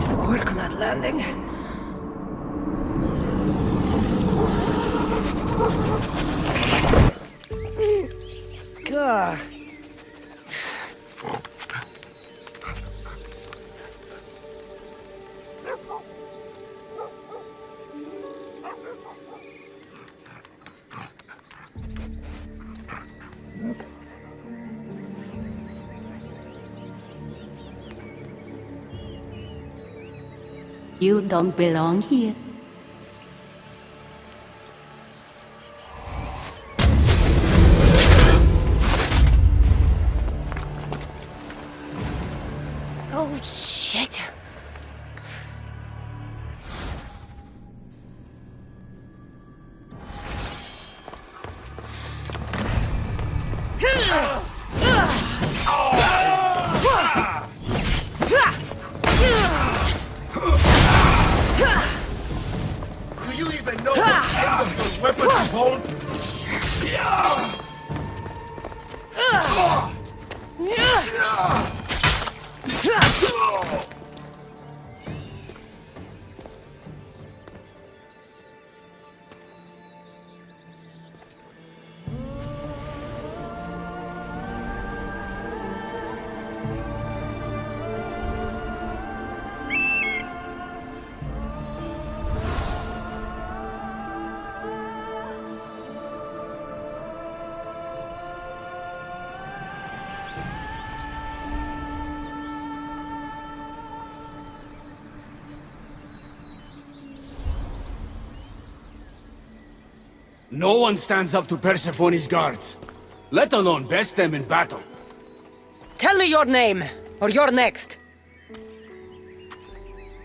needs to work on that landing. Gah. You don't belong here. Oh, shit. Do you even know what end of those weapons you hold? No one stands up to Persephone's guards, let alone best them in battle. Tell me your name, or you're next.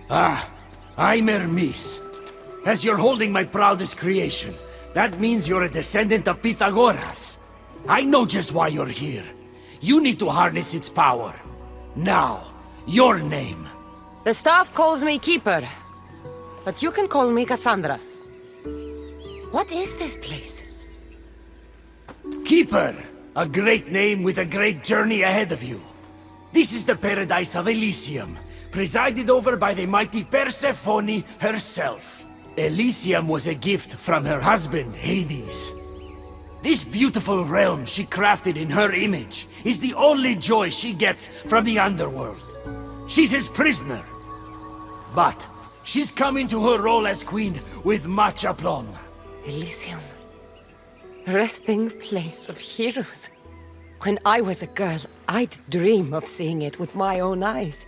I'm Hermes. As you're holding my proudest creation, that means you're a descendant of Pythagoras. I know just why you're here. You need to harness its power. Now, your name. The staff calls me Keeper, but you can call me Kassandra. What is this place? Keeper, a great name with a great journey ahead of you. This is the paradise of Elysium, presided over by the mighty Persephone herself. Elysium was a gift from her husband, Hades. This beautiful realm she crafted in her image is the only joy she gets from the underworld. She's his prisoner. But she's come into her role as queen with much aplomb. Elysium. Resting place of heroes. When I was a girl, I'd dream of seeing it with my own eyes.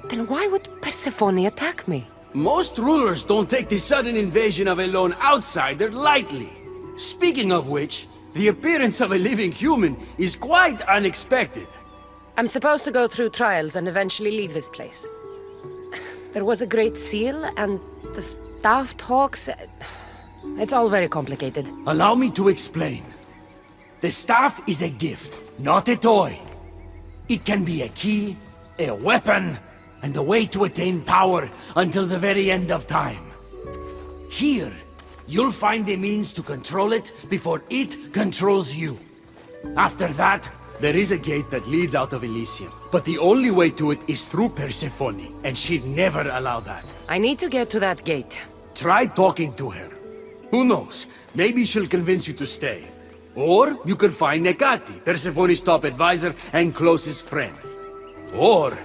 Then why would Persephone attack me? Most rulers don't take the sudden invasion of a lone outsider lightly. Speaking of which, the appearance of a living human is quite unexpected. I'm supposed to go through trials and eventually leave this place. There was a great seal, and the staff talks... It's all very complicated. Allow me to explain. The staff is a gift, not a toy. It can be a key, a weapon, and a way to attain power until the very end of time. Here, you'll find the means to control it before it controls you. After that, there is a gate that leads out of Elysium, but the only way to it is through Persephone, and she'd never allow that. I need to get to that gate. Try talking to her. Who knows, maybe she'll convince you to stay. Or you could find Nekati, Persephone's top advisor and closest friend. Or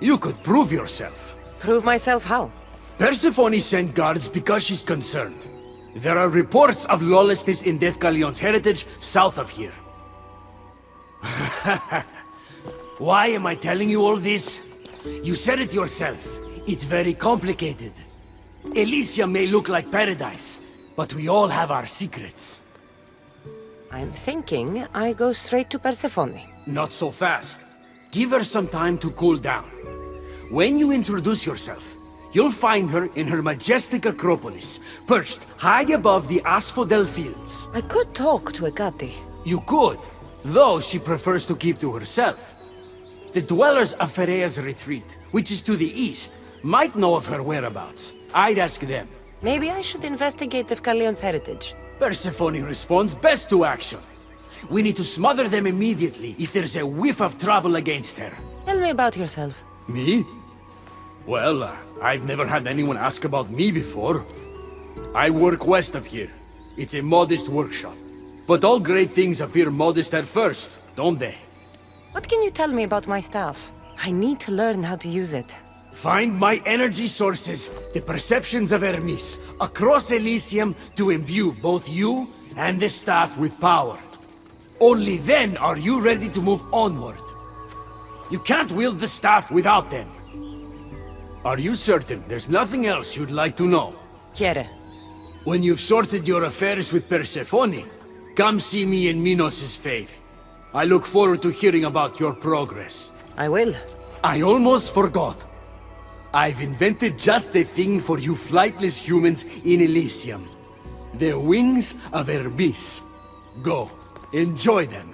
you could prove yourself. Prove myself how? Persephone sent guards because she's concerned. There are reports of lawlessness in Deucalion's heritage south of here. Why am I telling you all this? You said it yourself. It's very complicated. Elysium may look like paradise, but we all have our secrets. I'm thinking I go straight to Persephone. Not so fast. Give her some time to cool down. When you introduce yourself, you'll find her in her majestic acropolis, perched high above the asphodel fields. I could talk to Ekati. You could, though she prefers to keep to herself. The dwellers of Pherea's retreat, which is to the east, might know of her whereabouts. I'd ask them. Maybe I should investigate Deucalion's heritage. Persephone responds best to action. We need to smother them immediately if there's a whiff of trouble against her. Tell me about yourself. Me? Well, I've never had anyone ask about me before. I work west of here. It's a modest workshop. But all great things appear modest at first, don't they? What can you tell me about my staff? I need to learn how to use it. Find my energy sources, the perceptions of Hermes, across Elysium to imbue both you and the staff with power. Only then are you ready to move onward. You can't wield the staff without them. Are you certain there's nothing else you'd like to know? Quiere. When you've sorted your affairs with Persephone, come see me in Minos' faith. I look forward to hearing about your progress. I will. I almost forgot. I've invented just the thing for you flightless humans in Elysium. The wings of Hermes. Go, enjoy them.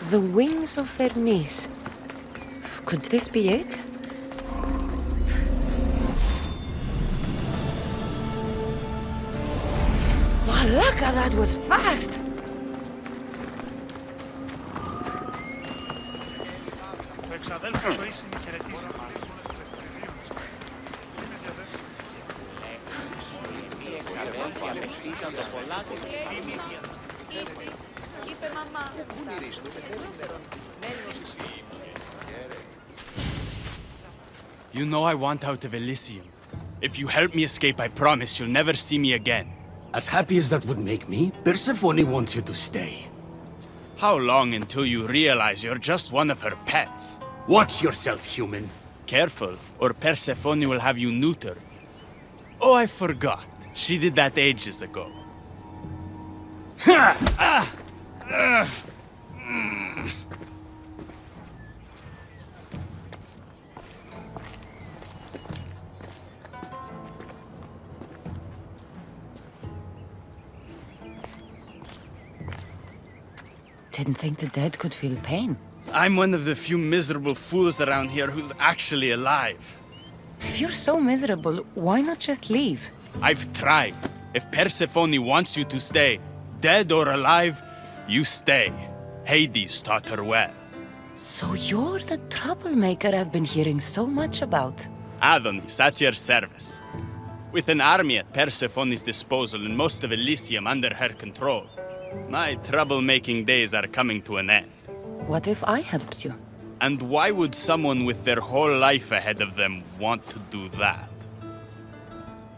The wings of Hermes. Could this be it? Malaka, that was fast! You know I want out of Elysium. If you help me escape, I promise you'll never see me again. As happy as that would make me, Persephone wants you to stay. How long until you realize you're just one of her pets? Watch yourself, human. Careful, or Persephone will have you neutered. Oh, I forgot. She did that ages ago. Didn't think the dead could feel pain. I'm one of the few miserable fools around here who's actually alive. If you're so miserable, why not just leave? I've tried. If Persephone wants you to stay, dead or alive, you stay. Hades taught her well. So you're the troublemaker I've been hearing so much about. Adonis, at your service. With an army at Persephone's disposal and most of Elysium under her control, my troublemaking days are coming to an end. What if I helped you? And why would someone with their whole life ahead of them want to do that?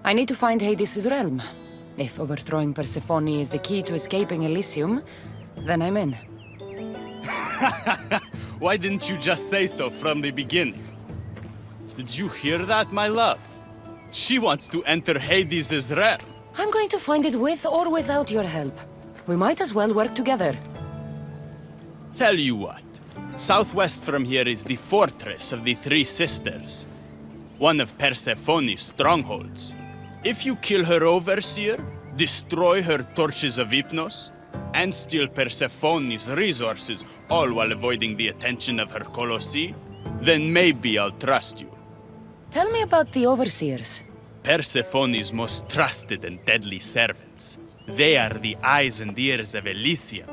I need to find Hades' realm. If overthrowing Persephone is the key to escaping Elysium, then I'm in. Why didn't you just say so from the beginning? Did you hear that, my love? She wants to enter Hades' realm. I'm going to find it with or without your help. We might as well work together. Tell you what, southwest from here is the Fortress of the Three Sisters, one of Persephone's strongholds. If you kill her overseer, destroy her torches of Hypnos, and steal Persephone's resources, all while avoiding the attention of her Colossi, then maybe I'll trust you. Tell me about the overseers. Persephone's most trusted and deadly servants. They are the eyes and ears of Elysium.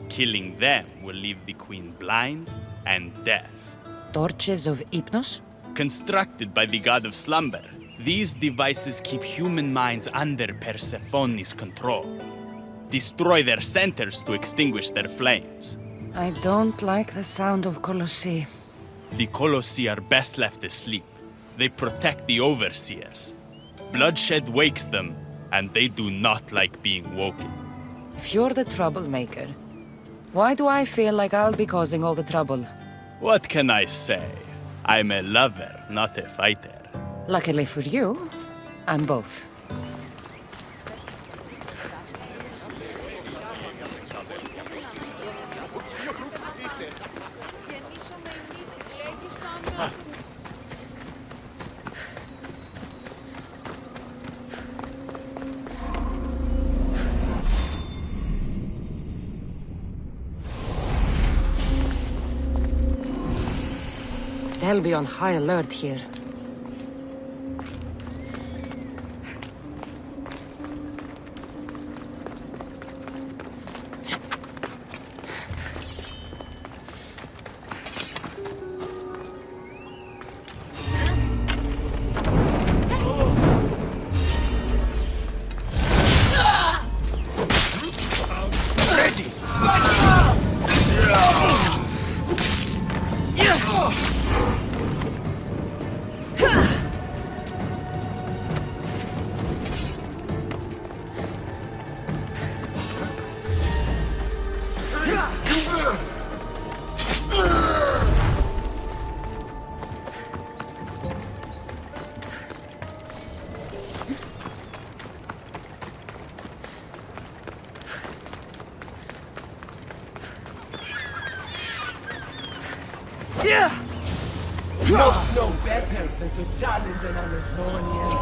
Killing them will leave the queen blind and deaf. Torches of Hypnos? Constructed by the god of slumber, These devices keep human minds under Persephone's control. Destroy their centers to extinguish their flames. I don't like the sound of Colossi. The Colossi are best left asleep. They protect the overseers. Bloodshed wakes them, and they do not like being woken. If you're the troublemaker, why do I feel like I'll be causing all the trouble? What can I say? I'm a lover, not a fighter. Luckily for you, I'm both. They'll be on high alert here. You must know better than to challenge an Amazonian.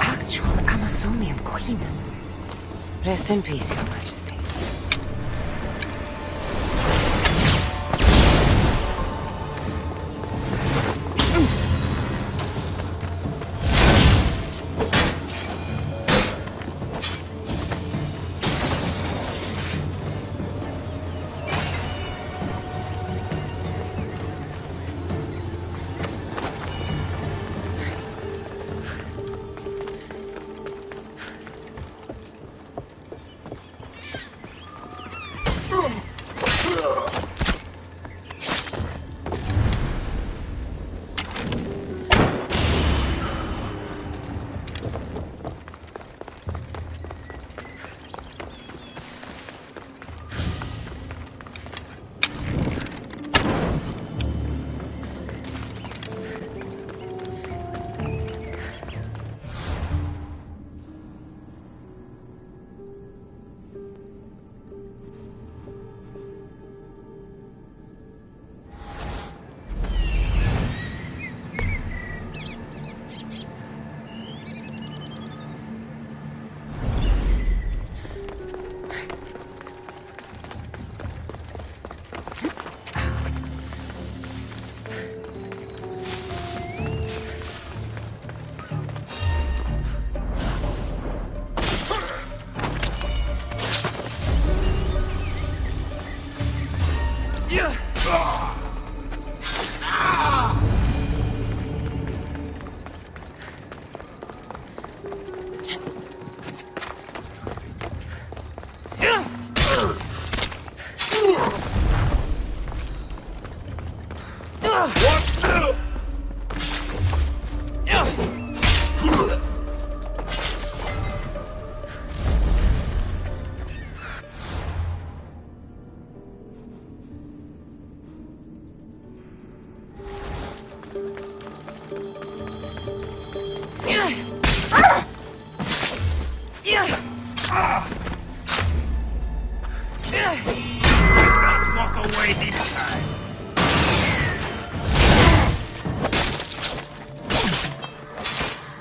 Actual Amazonian queen. Rest in peace, Your Majesty.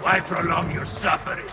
Why prolong your suffering?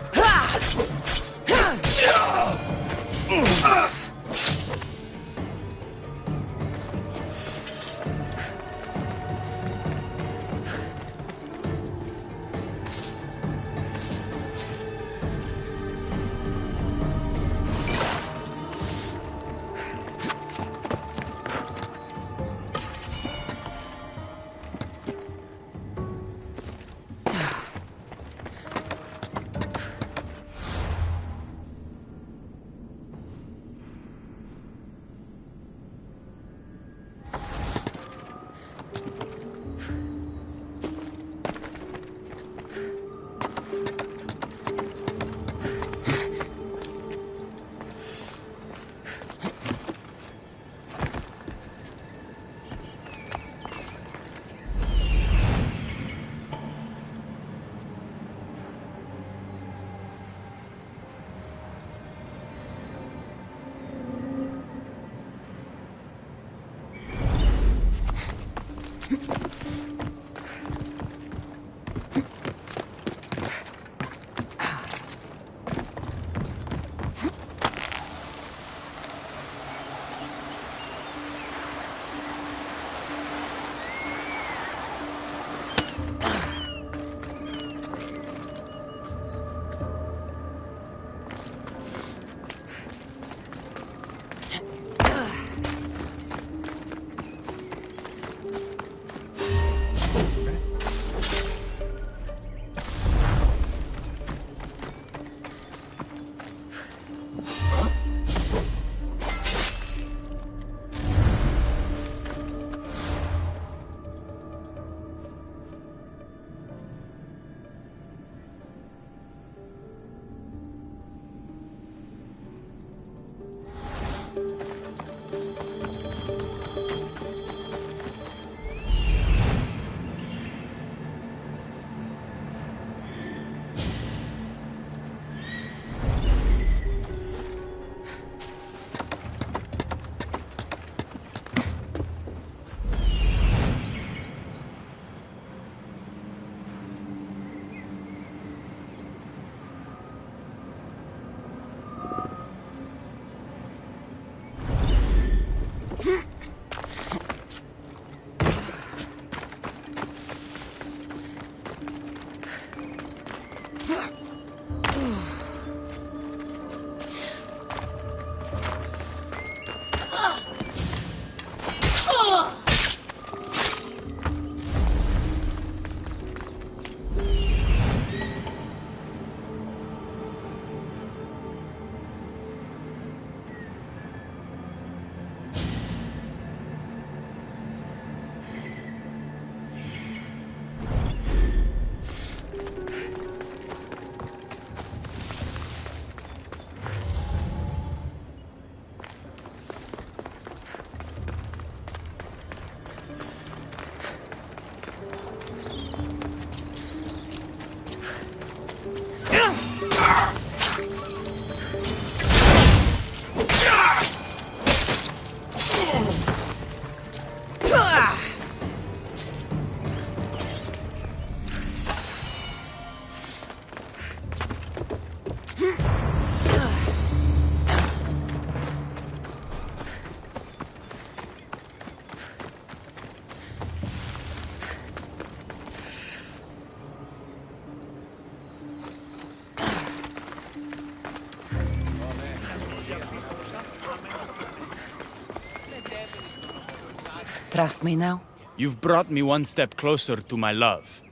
trust me now? You've brought me one step closer to my love.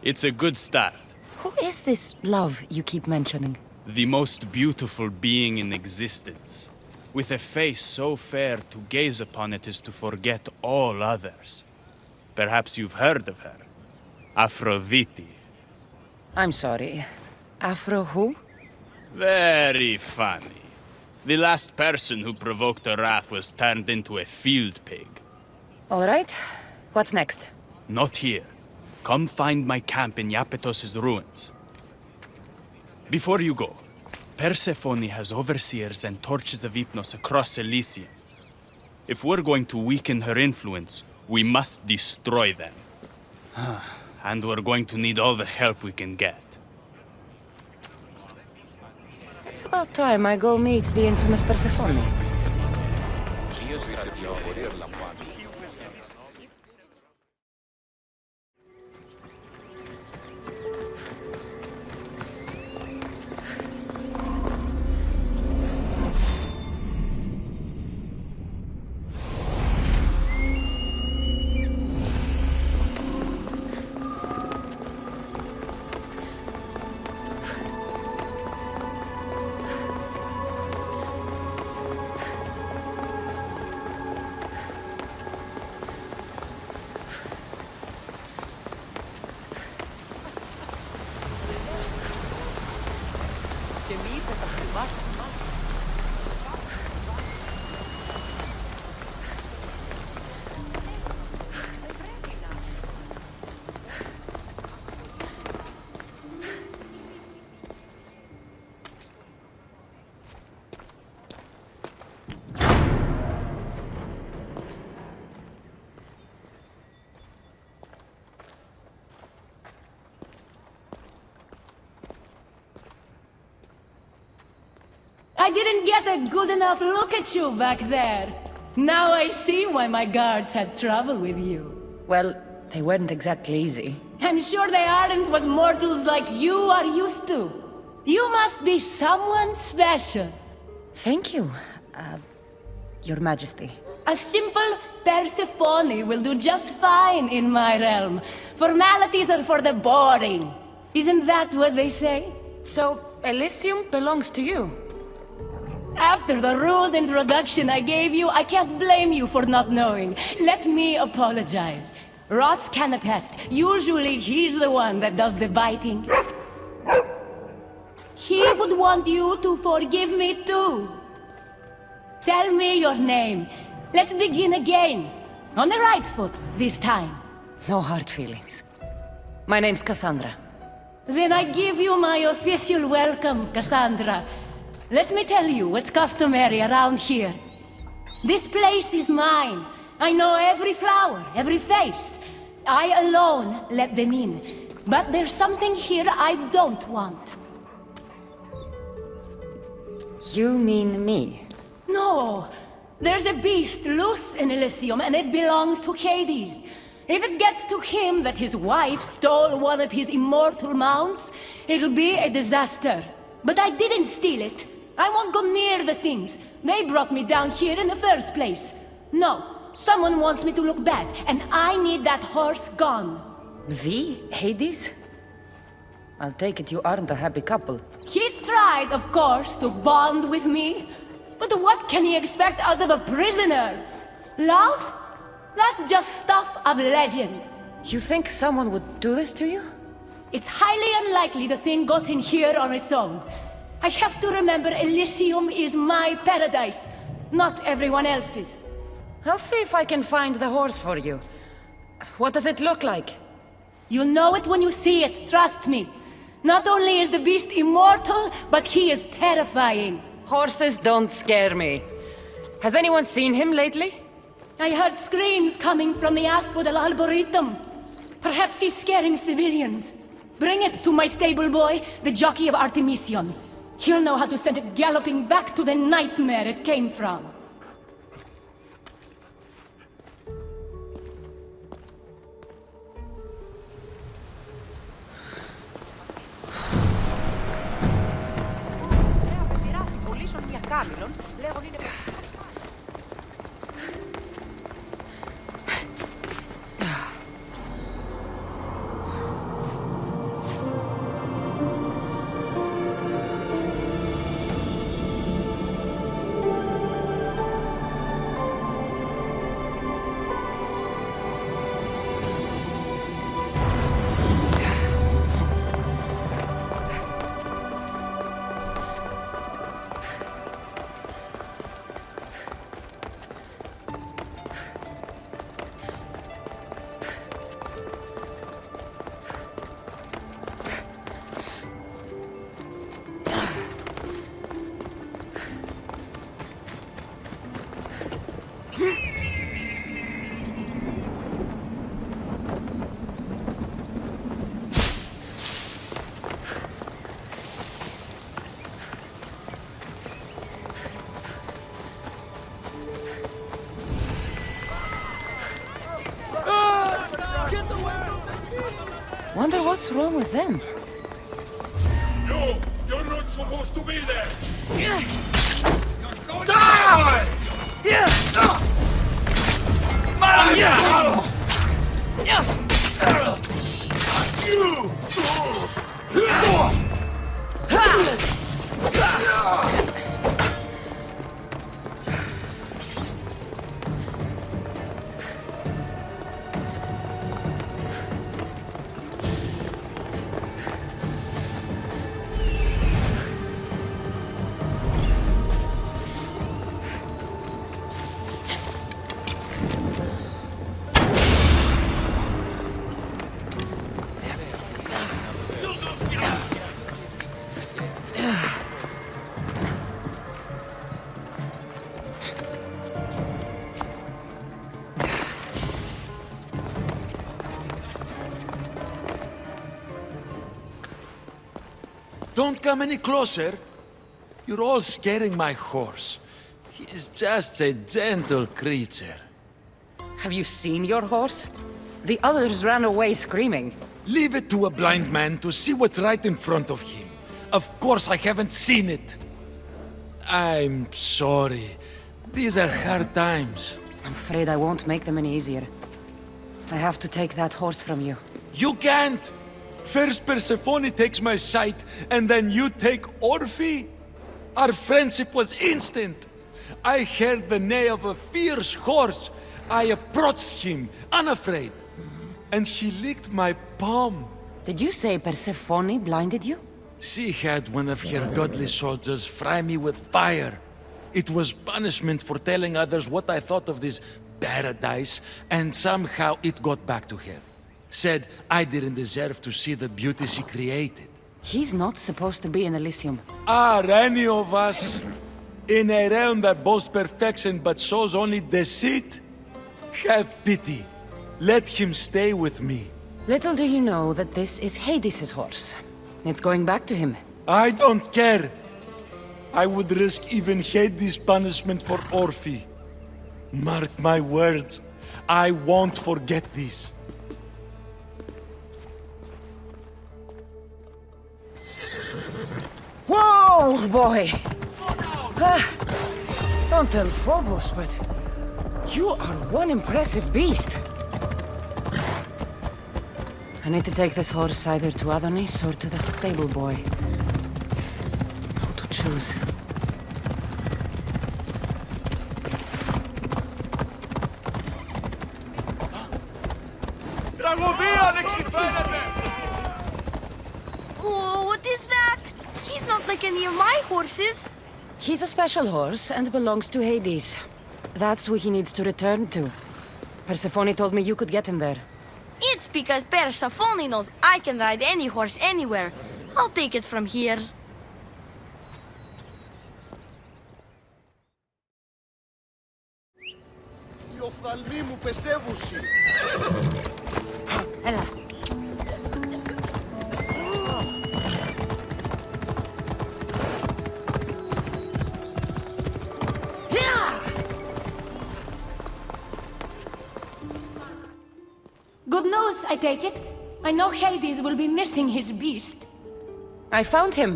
It's a good start. Who is this love you keep mentioning? The most beautiful being in existence. With a face so fair, to gaze upon it is to forget all others. Perhaps you've heard of her. Aphrodite. I'm sorry. Afro who? Very funny. The last person who provoked her wrath was turned into a field pig. All right. What's next? Not here. Come find my camp in Iapetos' ruins. Before you go, Persephone has overseers and torches of Hypnos across Elysium. If we're going to weaken her influence, we must destroy them. And we're going to need all the help we can get. It's about time I go meet the infamous Persephone. I didn't get a good enough look at you back there. Now I see why my guards had trouble with you. Well, they weren't exactly easy. I'm sure they aren't what mortals like you are used to. You must be someone special. Thank you, Your Majesty. A simple Persephone will do just fine in my realm. Formalities are for the boring. Isn't that what they say? So, Elysium belongs to you? After the rude introduction I gave you, I can't blame you for not knowing. Let me apologize. Ross can attest. Usually he's the one that does the biting. He would want you to forgive me too. Tell me your name. Let's begin again. On the right foot this time. No hard feelings. My name's Kassandra. Then I give you my official welcome, Kassandra. Let me tell you what's customary around here. This place is mine. I know every flower, every face. I alone let them in. But there's something here I don't want. You mean me? No. There's a beast loose in Elysium and it belongs to Hades. If it gets to him that his wife stole one of his immortal mounts, it'll be a disaster. But I didn't steal it. I won't go near the things. They brought me down here in the first place. No, someone wants me to look bad, and I need that horse gone. The Hades? I'll take it you aren't a happy couple. He's tried, of course, to bond with me. But what can he expect out of a prisoner? Love? That's just stuff of legend. You think someone would do this to you? It's highly unlikely the thing got in here on its own. I have to remember Elysium is my paradise, not everyone else's. I'll see if I can find the horse for you. What does it look like? You'll know it when you see it, trust me. Not only is the beast immortal, but he is terrifying. Horses don't scare me. Has anyone seen him lately? I heard screams coming from the Aspodal Arboretum. Perhaps he's scaring civilians. Bring it to my stable boy, the jockey of Artemision. He'll know how to send it galloping back to the nightmare it came from. What's wrong with them? No, you're not supposed to be there. Die! Don't come any closer. You're all scaring my horse. He's just a gentle creature. Have you seen your horse? The others ran away screaming. Leave it to a blind man to see what's right in front of him. Of course I haven't seen it. I'm sorry. These are hard times. I'm afraid I won't make them any easier. I have to take that horse from you. You can't! First Persephone takes my sight, and then you take Orphe? Our friendship was instant. I heard the neigh of a fierce horse. I approached him, unafraid. And he licked my palm. Did you say Persephone blinded you? She had one of her godly soldiers fry me with fire. It was punishment for telling others what I thought of this paradise, and somehow it got back to her. Said I didn't deserve to see the beauty she created. He's not supposed to be in Elysium. Are any of us in a realm that boasts perfection but shows only deceit? Have pity. Let him stay with me. Little do you know that this is Hades' horse. It's going back to him. I don't care. I would risk even Hades' punishment for Orphe. Mark my words, I won't forget this. Whoa, boy! Don't tell Phobos, but you are one impressive beast. I need to take this horse either to Adonis or to the stable boy. Who to choose? Oh, what is that? He's not like any of my horses. He's a special horse and belongs to Hades. That's who he needs to return to. Persephone told me you could get him there. It's because Persephone knows I can ride any horse anywhere. I'll take it from here. Οι οφθαλμοί μου πεσεύουσι. Έλα. Good news, I take it. I know Hades will be missing his beast. I found him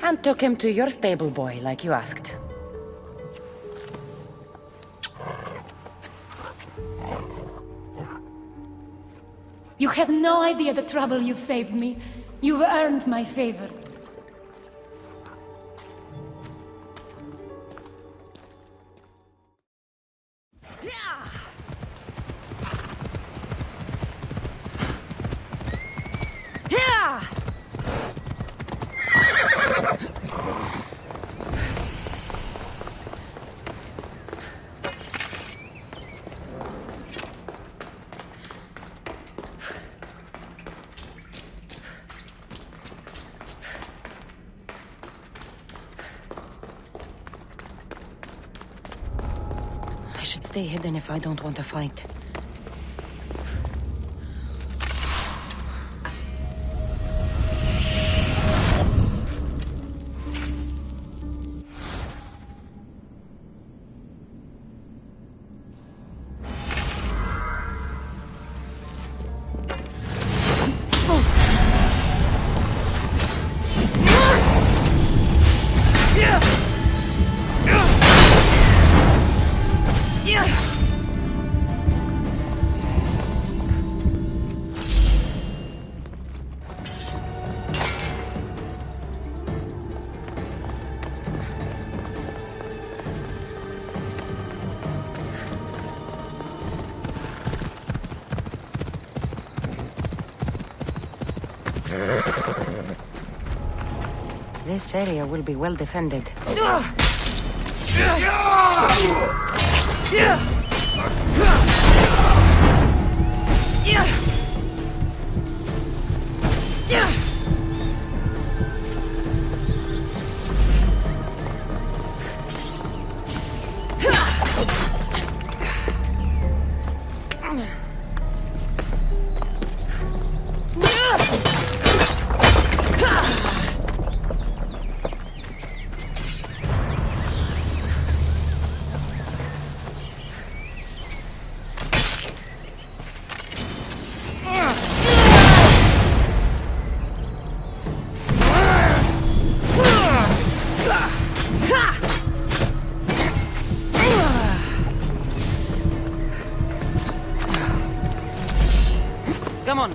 and took him to your stable boy, like you asked. You have no idea the trouble you've saved me. You've earned my favor. I should stay hidden if I don't want to fight. This area will be well defended. Come on.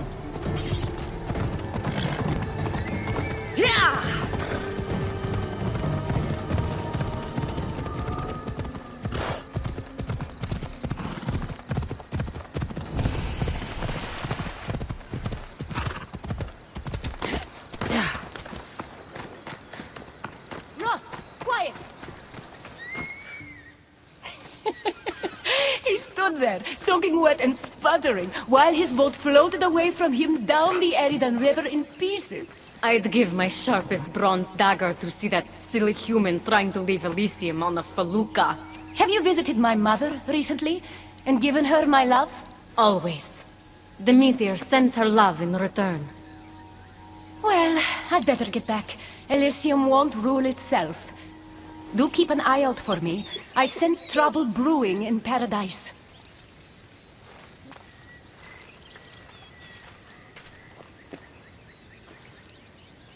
Ross, quiet! He stood there, soaking wet and sputtering, while his boat floated away from him down the Eridan River in pieces. I'd give my sharpest bronze dagger to see that silly human trying to leave Elysium on a felucca. Have you visited my mother recently, and given her my love? Always. The meteor sends her love in return. Well, I'd better get back. Elysium won't rule itself. Do keep an eye out for me. I sense trouble brewing in Paradise.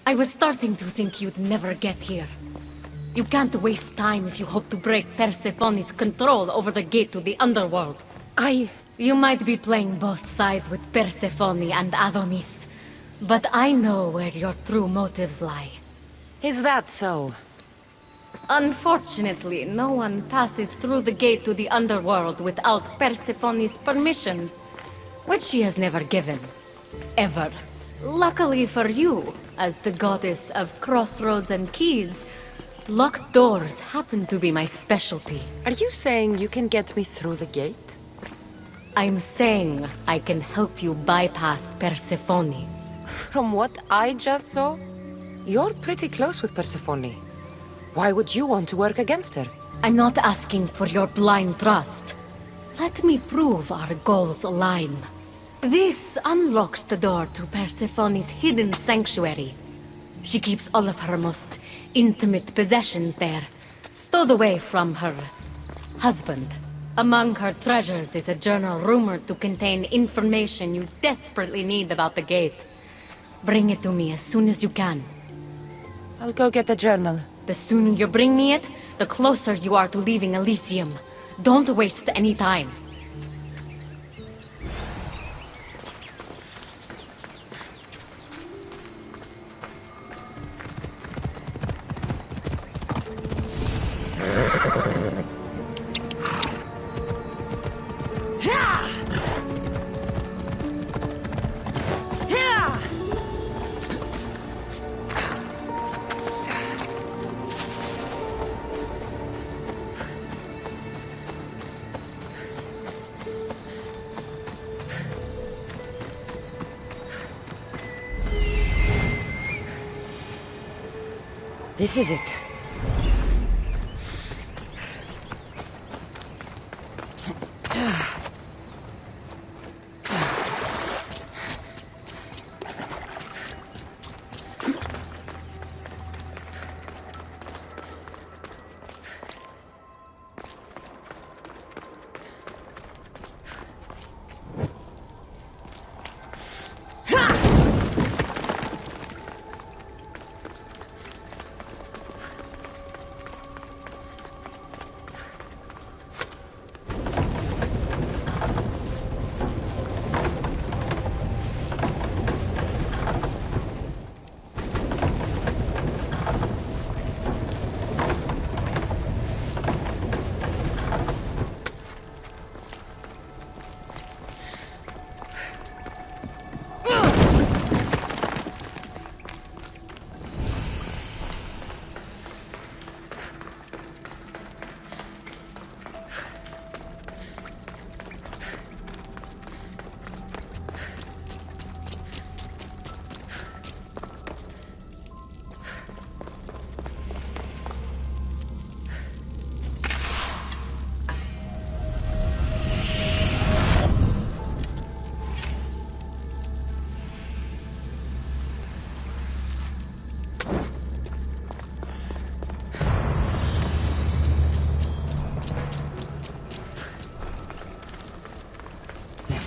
I was starting to think you'd never get here. You can't waste time if you hope to break Persephone's control over the gate to the underworld. You might be playing both sides with Persephone and Adonis, but I know where your true motives lie. Is that so? Unfortunately, no one passes through the gate to the underworld without Persephone's permission, which she has never given. Ever. Luckily for you, as the goddess of crossroads and keys, locked doors happen to be my specialty. Are you saying you can get me through the gate? I'm saying I can help you bypass Persephone. From what I just saw, you're pretty close with Persephone. Why would you want to work against her? I'm not asking for your blind trust. Let me prove our goals align. This unlocks the door to Persephone's hidden sanctuary. She keeps all of her most intimate possessions there, stowed away from her husband. Among her treasures is a journal rumored to contain information you desperately need about the gate. Bring it to me as soon as you can. I'll go get the journal. The sooner you bring me it, the closer you are to leaving Elysium. Don't waste any time. This is it.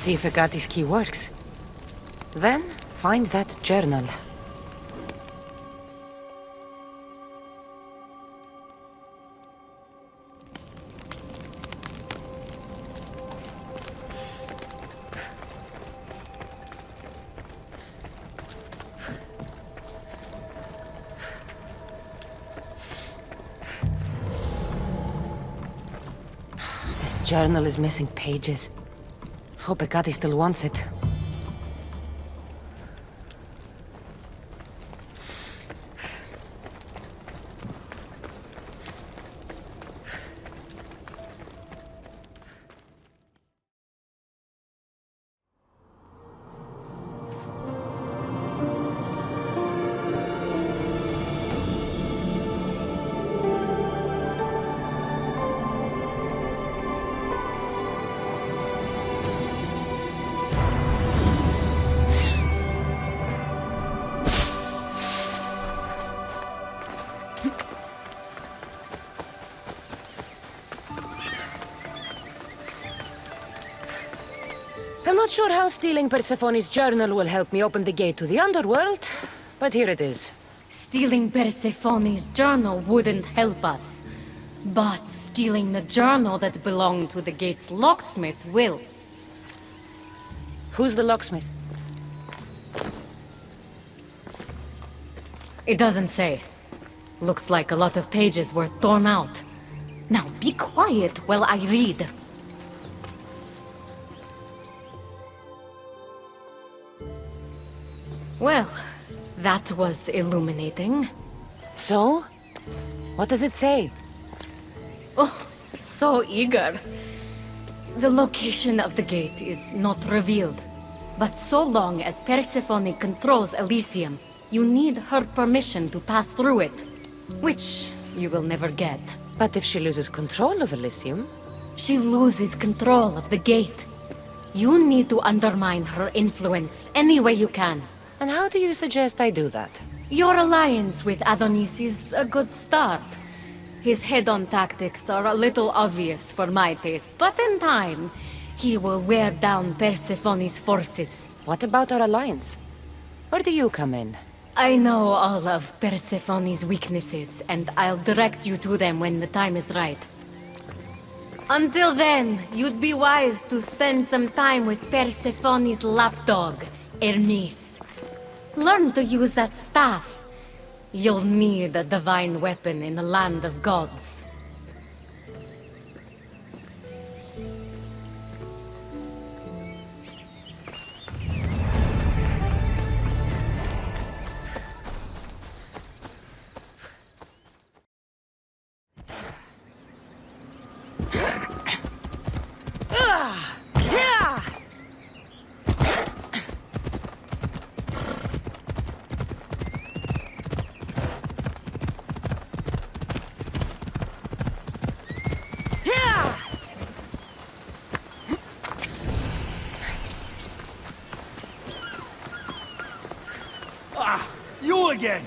see if Agate's key works. Then, find that journal. This journal is missing pages. Hope Agate still wants it. I'm not sure how stealing Persephone's journal will help me open the gate to the underworld, but here it is. Stealing Persephone's journal wouldn't help us. But stealing the journal that belonged to the gate's locksmith will. Who's the locksmith? It doesn't say. Looks like a lot of pages were torn out. Now be quiet while I read. Well, that was illuminating. So? What does it say? Oh, so eager. The location of the gate is not revealed. But so long as Persephone controls Elysium, you need her permission to pass through it. Which you will never get. But if she loses control of Elysium? She loses control of the gate. You need to undermine her influence any way you can. And how do you suggest I do that? Your alliance with Adonis is a good start. His head-on tactics are a little obvious for my taste, but in time, he will wear down Persephone's forces. What about our alliance? Where do you come in? I know all of Persephone's weaknesses, and I'll direct you to them when the time is right. Until then, you'd be wise to spend some time with Persephone's lapdog, Hermes. Learn to use that staff. You'll need a divine weapon in the land of gods. You again!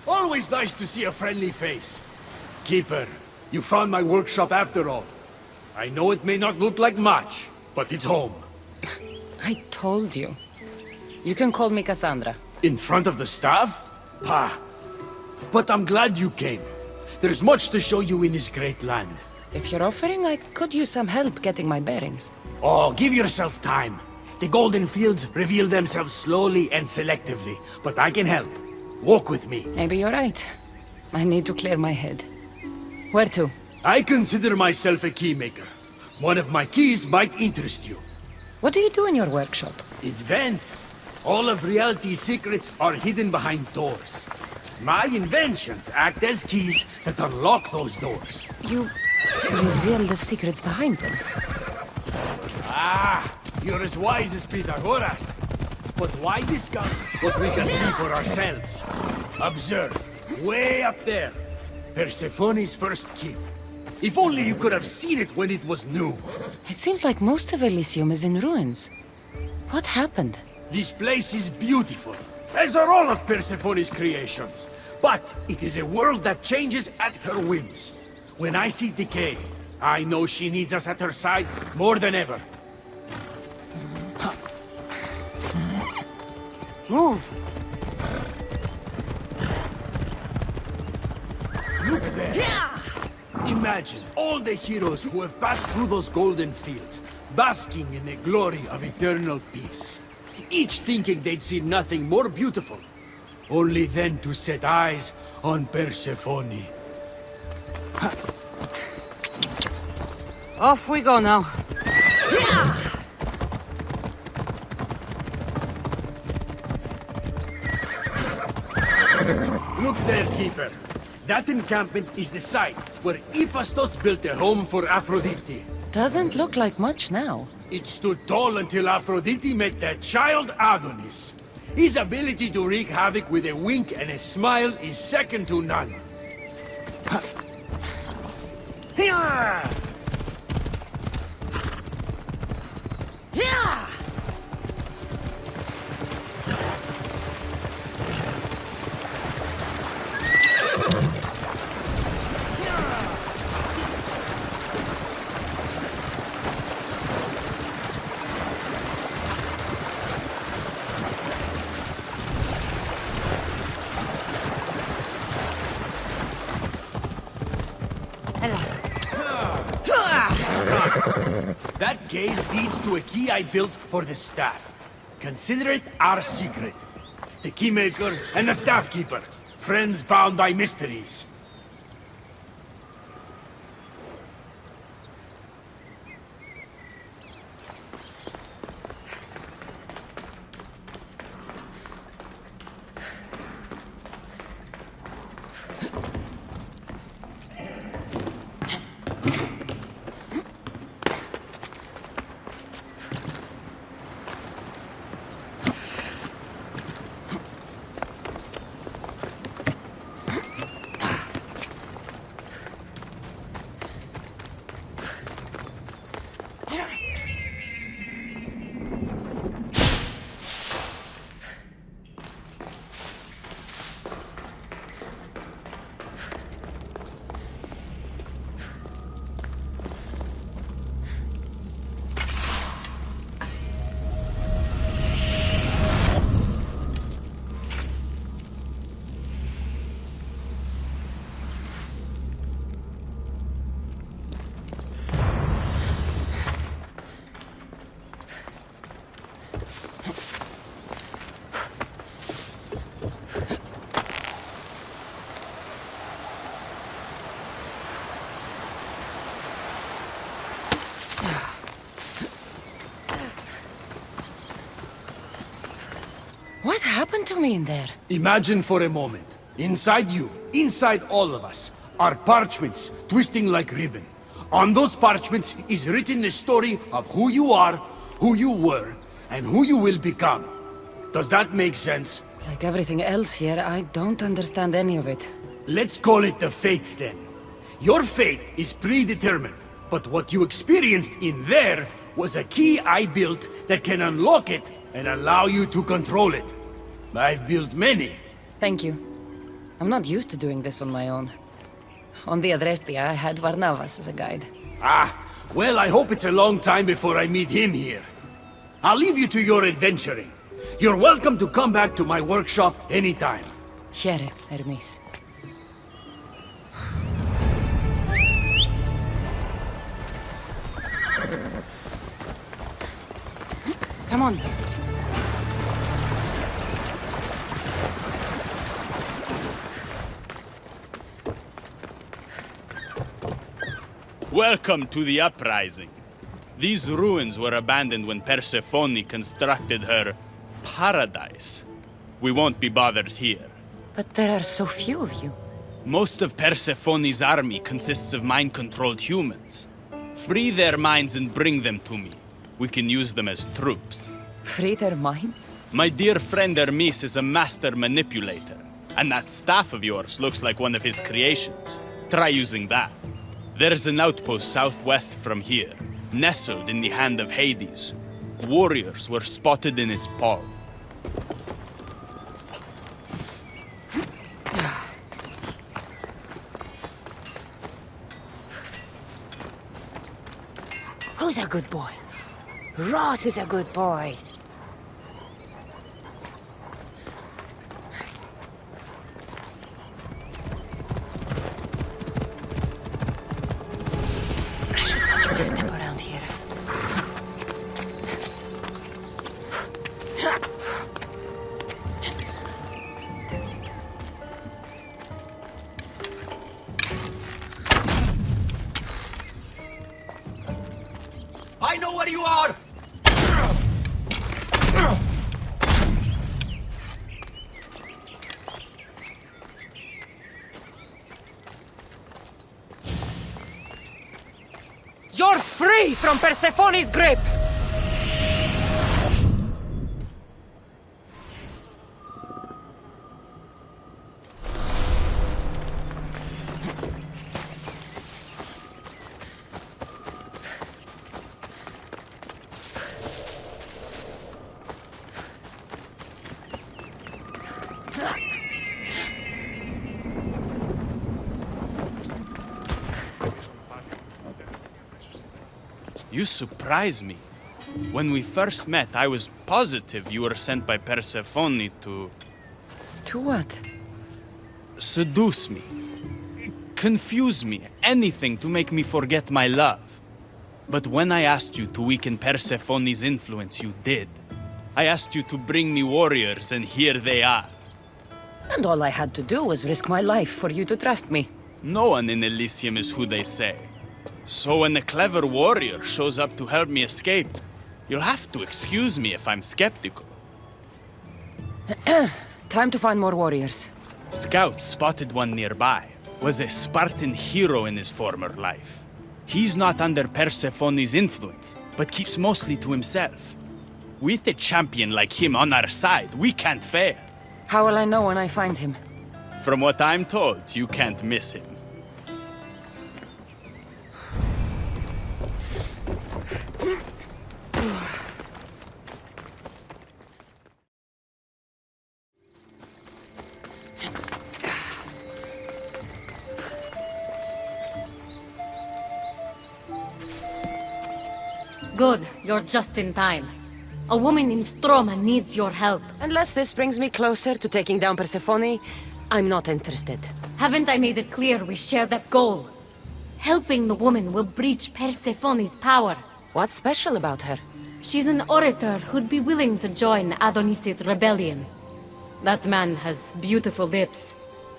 Always nice to see a friendly face. Keeper, you found my workshop after all. I know it may not look like much, but it's home. I told you. You can call me Kassandra. In front of the staff? Pah. But I'm glad you came. There's much to show you in this great land. If you're offering, I could use some help getting my bearings. Oh, give yourself time. The golden fields reveal themselves slowly and selectively, but I can help. Walk with me. Maybe you're right. I need to clear my head. Where to? I consider myself a keymaker. One of my keys might interest you. What do you do in your workshop? Invent. All of reality's secrets are hidden behind doors. My inventions act as keys that unlock those doors. You reveal the secrets behind them. Ah, you're as wise as Pythagoras. But why discuss what we can see for ourselves? Observe, way up there, Persephone's first keep. If only you could have seen it when it was new. It seems like most of Elysium is in ruins. What happened? This place is beautiful, as are all of Persephone's creations. But it is a world that changes at her whims. When I see decay, I know she needs us at her side more than ever. Move! Look there! Imagine all the heroes who have passed through those golden fields, basking in the glory of eternal peace. Each thinking they'd see nothing more beautiful, only then to set eyes on Persephone. Off we go now. Look there, Keeper. That encampment is the site where Hephaestus built a home for Aphrodite. Doesn't look like much now. It stood tall until Aphrodite met that child Adonis. His ability to wreak havoc with a wink and a smile is second to none. That cave leads to a key I built for the staff. Consider it our secret. The keymaker and the staff keeper, friends bound by mysteries. What happened to me in there? Imagine for a moment, inside you, inside all of us, are parchments twisting like ribbon. On those parchments is written the story of who you are, who you were, and who you will become. Does that make sense? Like everything else here, I don't understand any of it. Let's call it the fates then. Your fate is predetermined, but what you experienced in there was a key I built that can unlock it and allow you to control it. I've built many. Thank you. I'm not used to doing this on my own. On the Adrestia, I had Varnavas as a guide. Ah, well, I hope it's a long time before I meet him here. I'll leave you to your adventuring. You're welcome to come back to my workshop anytime. Here, Hermes. Come on. Welcome to the uprising. These ruins were abandoned when Persephone constructed her paradise. We won't be bothered here. But there are so few of you. Most of Persephone's army consists of mind-controlled humans. Free their minds and bring them to me. We can use them as troops. Free their minds? My dear friend Hermes is a master manipulator. And that staff of yours looks like one of his creations. Try using that. There's an outpost southwest from here, nestled in the hand of Hades. Warriors were spotted in its paw. Who's a good boy? Ross is a good boy. I know where you are! You're free from Persephone's grip! You surprise me. When we first met, I was positive you were sent by Persephone to... To what? seduce me. Confuse me. Anything to make me forget my love. But when I asked you to weaken Persephone's influence, you did. I asked you to bring me warriors, and here they are. And all I had to do was risk my life for you to trust me. No one in Elysium is who they say. So when a clever warrior shows up to help me escape, you'll have to excuse me if I'm skeptical. Time to find more warriors. Scouts spotted one nearby. Was a Spartan hero in his former life. He's not under Persephone's influence, but keeps mostly to himself. With a champion like him on our side, we can't fail. How will I know when I find him? From what I'm told, you can't miss him. Good, you're just in time. A woman in Stroma needs your help. Unless this brings me closer to taking down Persephone, I'm not interested. Haven't I made it clear we share that goal? Helping the woman will breach Persephone's power. What's special about her? She's an orator who'd be willing to join Adonis's rebellion. That man has beautiful lips.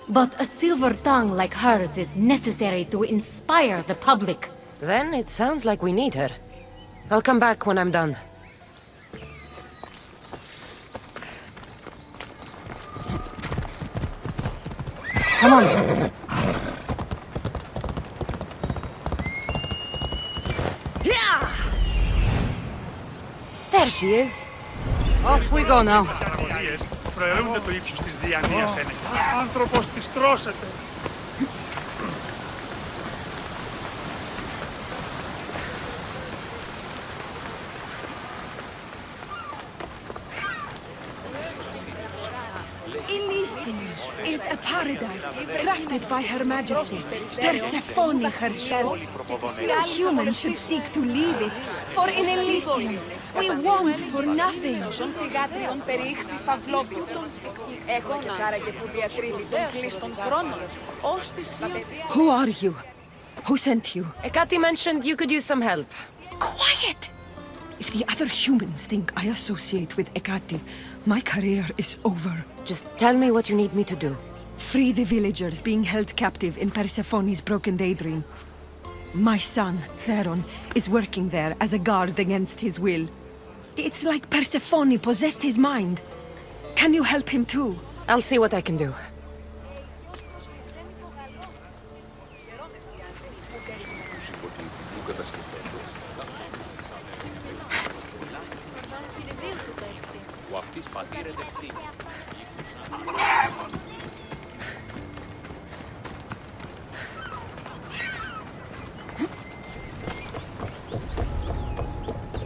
But a silver tongue like hers is necessary to inspire the public. Then it sounds like we need her. I'll come back when I'm done. Come on. Yeah! There she is. Off we go now. Προαιρούνται το ύψος της διανοίας ένεκ. Άνθρωπος της τρώσεται. Elysium is a paradise crafted by Her Majesty, Persephone herself. No human should seek to leave it, for in Elysium we want for nothing. Who are you? Who sent you? Ekati mentioned you could use some help. Quiet! If the other humans think I associate with Ekati, my career is over. Just tell me what you need me to do. Free the villagers being held captive in Persephone's broken daydream. My son, Theron, is working there as a guard against his will. It's like Persephone possessed his mind. Can you help him too? I'll see what I can do.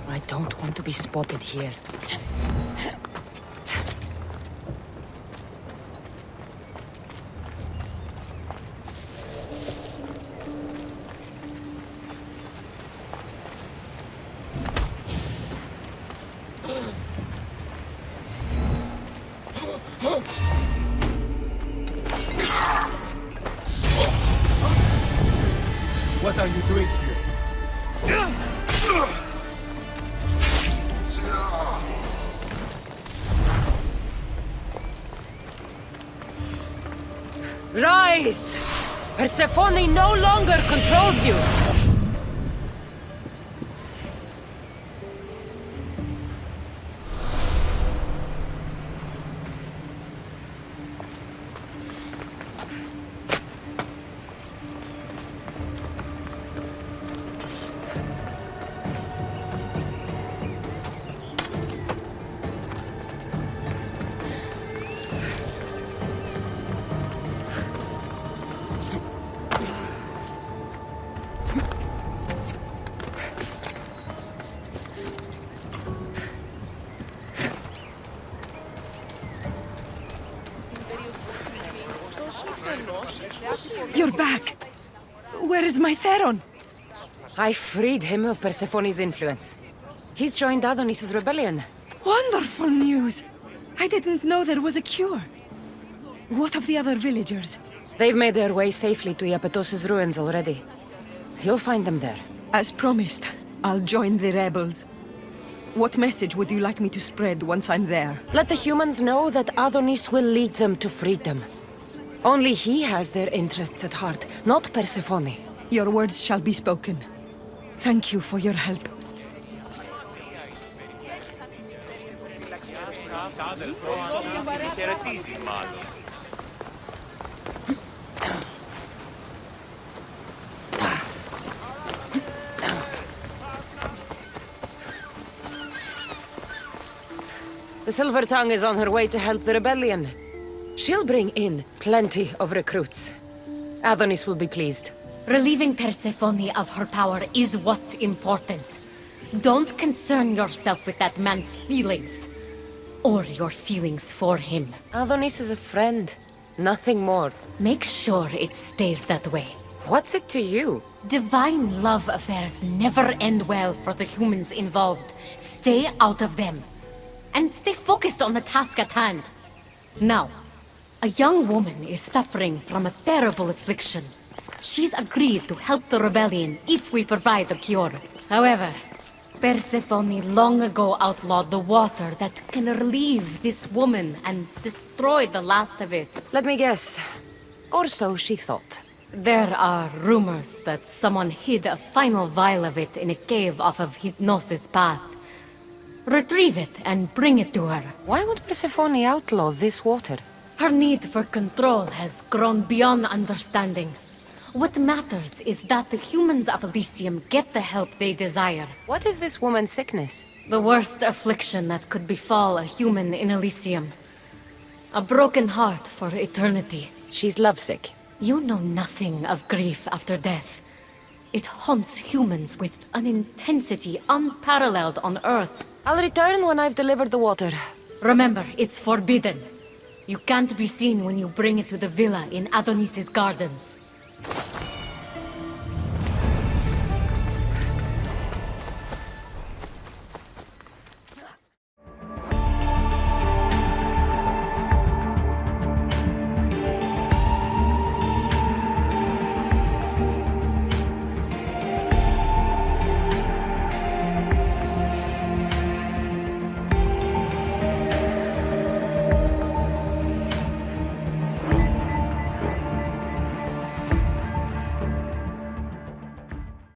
I don't want to be spotted here. What are you doing here? Rise! Persephone no longer controls you! You're back! Where is my Theron? I freed him of Persephone's influence. He's joined Adonis's rebellion. Wonderful news! I didn't know there was a cure. What of the other villagers? They've made their way safely to Iapetos' ruins already. You'll find them there. As promised, I'll join the rebels. What message would you like me to spread once I'm there? Let the humans know that Adonis will lead them to freedom. Only he has their interests at heart, not Persephone. Your words shall be spoken. Thank you for your help. The Silver Tongue is on her way to help the rebellion. She'll bring in plenty of recruits. Adonis will be pleased. Relieving Persephone of her power is what's important. Don't concern yourself with that man's feelings. Or your feelings for him. Adonis is a friend, nothing more. Make sure it stays that way. What's it to you? Divine love affairs never end well for the humans involved. Stay out of them. And stay focused on the task at hand. Now, a young woman is suffering from a terrible affliction. She's agreed to help the rebellion if we provide a cure. However, Persephone long ago outlawed the water that can relieve this woman and destroy the last of it. Let me guess. Or so she thought. There are rumors that someone hid a final vial of it in a cave off of Hypnosis Path. Retrieve it and bring it to her. Why would Persephone outlaw this water? Her need for control has grown beyond understanding. What matters is that the humans of Elysium get the help they desire. What is this woman's sickness? The worst affliction that could befall a human in Elysium. A broken heart for eternity. She's lovesick. You know nothing of grief after death. It haunts humans with an intensity unparalleled on Earth. I'll return when I've delivered the water. Remember, it's forbidden. You can't be seen when you bring it to the villa in Adonis's gardens.